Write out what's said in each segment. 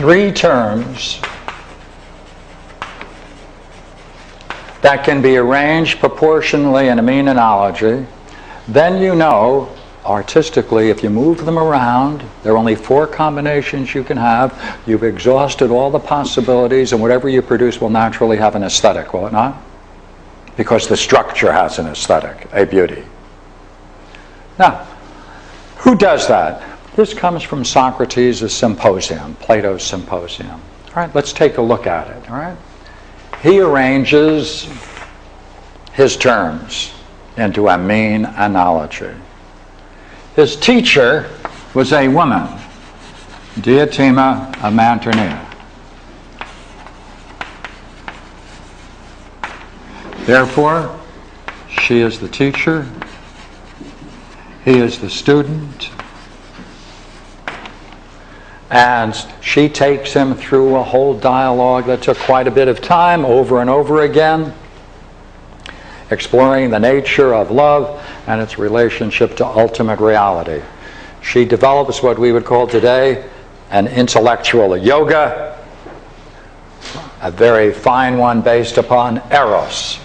three terms that can be arranged proportionally in a mean analogy, then you know, artistically, if you move them around, there are only four combinations you can have. You've exhausted all the possibilities, and whatever you produce will naturally have an aesthetic, will it not? Because the structure has an aesthetic, a beauty. Now, who does that? This comes from Socrates' Symposium, Plato's Symposium. All right, let's take a look at it, all right? He arranges his terms into a mean analogy. His teacher was a woman, Diotima of Mantinea. Therefore, she is the teacher, he is the student, and she takes him through a whole dialogue that took quite a bit of time, over and over again, exploring the nature of love and its relationship to ultimate reality. She develops what we would call today an intellectual yoga, a very fine one based upon eros.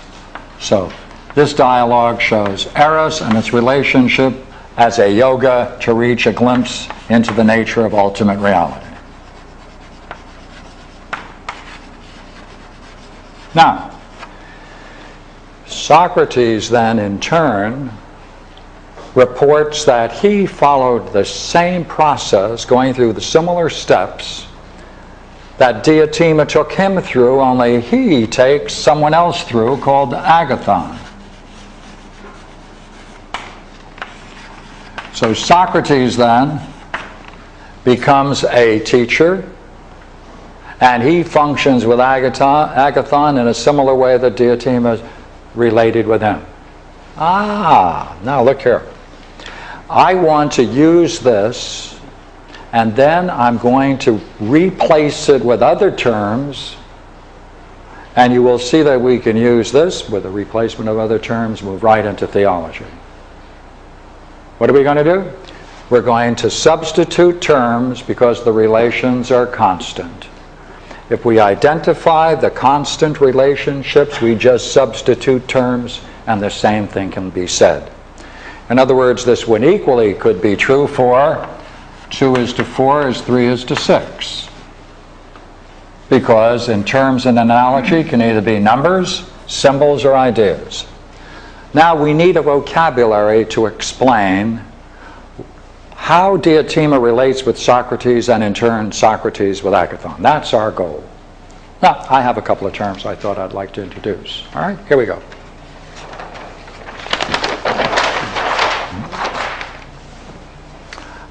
So this dialogue shows eros and its relationship as a yoga to reach a glimpse into the nature of ultimate reality. Now, Socrates then in turn reports that he followed the same process, going through the similar steps that Diotima took him through, only he takes someone else through called Agathon. So Socrates then becomes a teacher, and he functions with Agathon in a similar way that Diotima related with him. Now look here. I want to use this, and then I'm going to replace it with other terms, and you will see that we can use this with the replacement of other terms, move right into theology. What are we going to do? We're going to substitute terms because the relations are constant. If we identify the constant relationships, we just substitute terms and the same thing can be said. In other words, this one equally could be true for 2 is to 4 is 3 is to 6. Because in terms and analogy can either be numbers, symbols, or ideas. Now we need a vocabulary to explain how Diotima relates with Socrates and in turn Socrates with Agathon. That's our goal. Now, I have a couple of terms I thought I'd like to introduce. All right, here we go.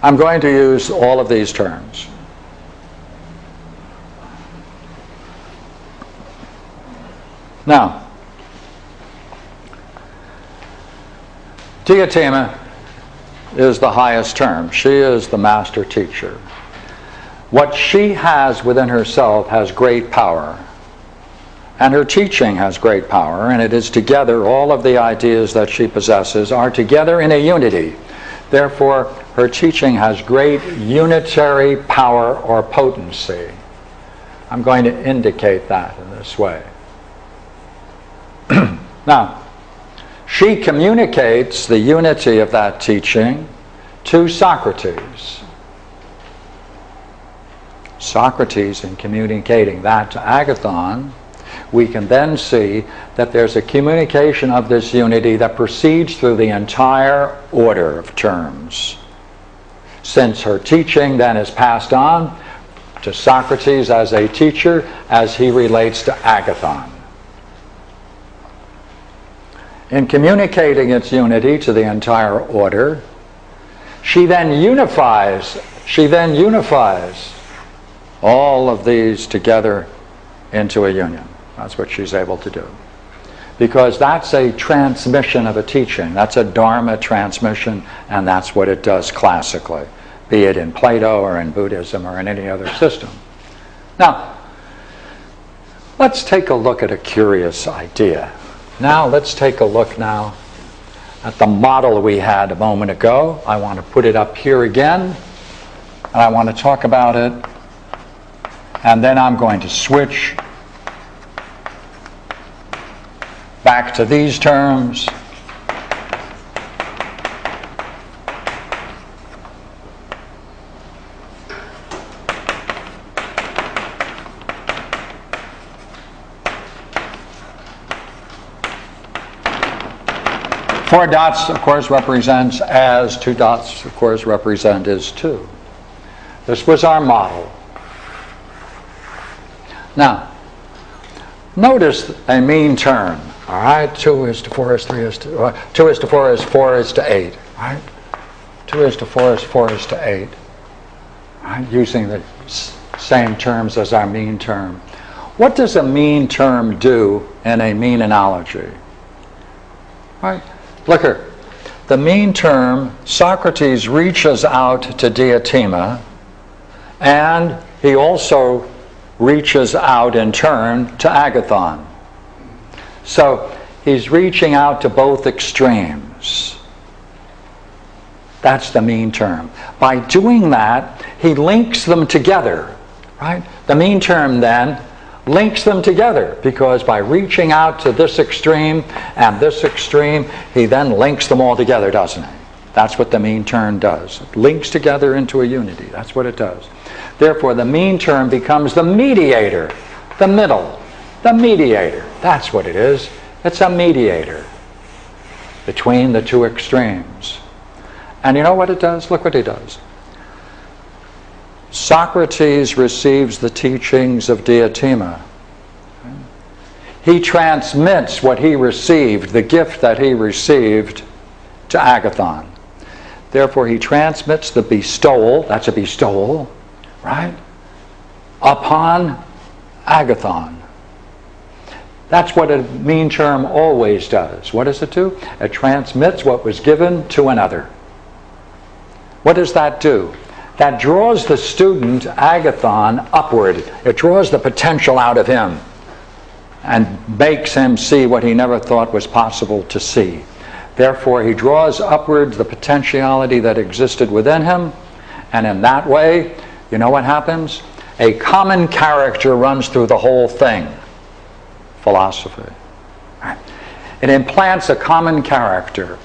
I'm going to use all of these terms. Now, Diotima is the highest term. She is the master teacher. What she has within herself has great power. And her teaching has great power, and it is together, all of the ideas that she possesses are together in a unity. Therefore, her teaching has great unitary power or potency. I'm going to indicate that in this way. Now, she communicates the unity of that teaching to Socrates. Socrates, in communicating that to Agathon, we can then see that there's a communication of this unity that proceeds through the entire order of terms. Since her teaching then is passed on to Socrates as a teacher as he relates to Agathon. In communicating its unity to the entire order, she then unifies all of these together into a union. That's what she's able to do. Because that's a transmission of a teaching. That's a Dharma transmission, and that's what it does classically, be it in Plato or in Buddhism or in any other system. Now, let's take a look at a curious idea. Now, let's take a look now at the model we had a moment ago. I want to put it up here again, and I want to talk about it And then I'm going to switch back to these terms. Four dots, of course, represents as. Two dots, of course, represent as two. This was our model. Now, notice a mean term. All right, 2 is to 4 is 3 is to 2 is to 4 is 4 is to 8. Right? 2 is to 4 is 4 is to 8. Right? Using the same terms as our mean term. What does a mean term do in a mean analogy? Right? Look here. The mean term, Socrates reaches out to Diotima, and he also reaches out in turn to Agathon. So he's reaching out to both extremes. That's the mean term. By doing that, he links them together. Right? The mean term then links them together, because by reaching out to this extreme and this extreme, he then links them all together, doesn't he? That's what the mean term does. It links together into a unity. That's what it does. Therefore, the mean term becomes the mediator, the middle, the mediator. That's what it is. It's a mediator between the two extremes. And you know what it does? Look what he does. Socrates receives the teachings of Diotima. He transmits what he received, the gift that he received, to Agathon. Therefore, he transmits the bestowal, that's a bestowal, right, upon Agathon. That's what a mean term always does. What does it do? It transmits what was given to another. What does that do? That draws the student, Agathon, upward. It draws the potential out of him and makes him see what he never thought was possible to see. Therefore, he draws upwards the potentiality that existed within him, and in that way, you know what happens? A common character runs through the whole thing. Philosophy. It implants a common character,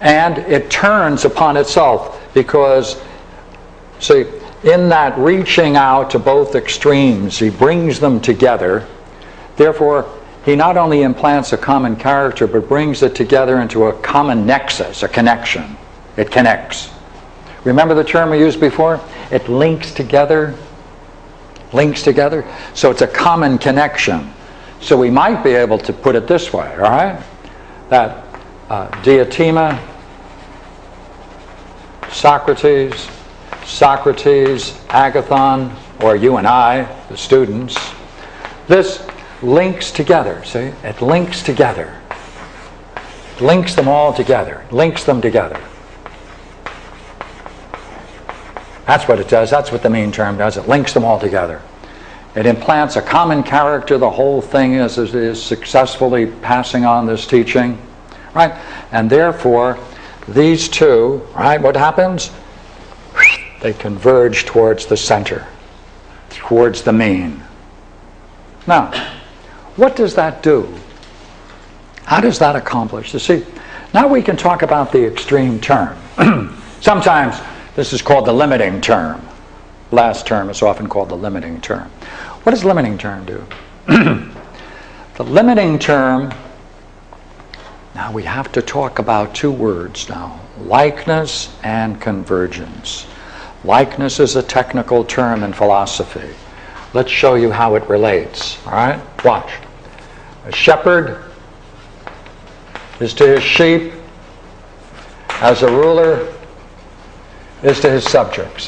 and it turns upon itself, because see, in that reaching out to both extremes, he brings them together. Therefore, he not only implants a common character, but brings it together into a common nexus, a connection. It connects. Remember the term we used before? It links together. Links together. So it's a common connection. So we might be able to put it this way, all right? That Diotima, Socrates, Agathon, or you and I, the students, this links together, see? It links together. It links them all together. It links them together. That's what it does. That's what the mean term does. It links them all together. It implants a common character. The whole thing is successfully passing on this teaching, right? And therefore, these two, right, what happens? They converge towards the center, towards the mean. Now, what does that do? How does that accomplish? You see, now we can talk about the extreme term. Sometimes this is called the limiting term. Last term is often called the limiting term. What does limiting term do? The limiting term, now we have to talk about two words now, likeness and convergence. Likeness is a technical term in philosophy. Let's show you how it relates, all right? Watch. A shepherd is to his sheep as a ruler is to his subjects.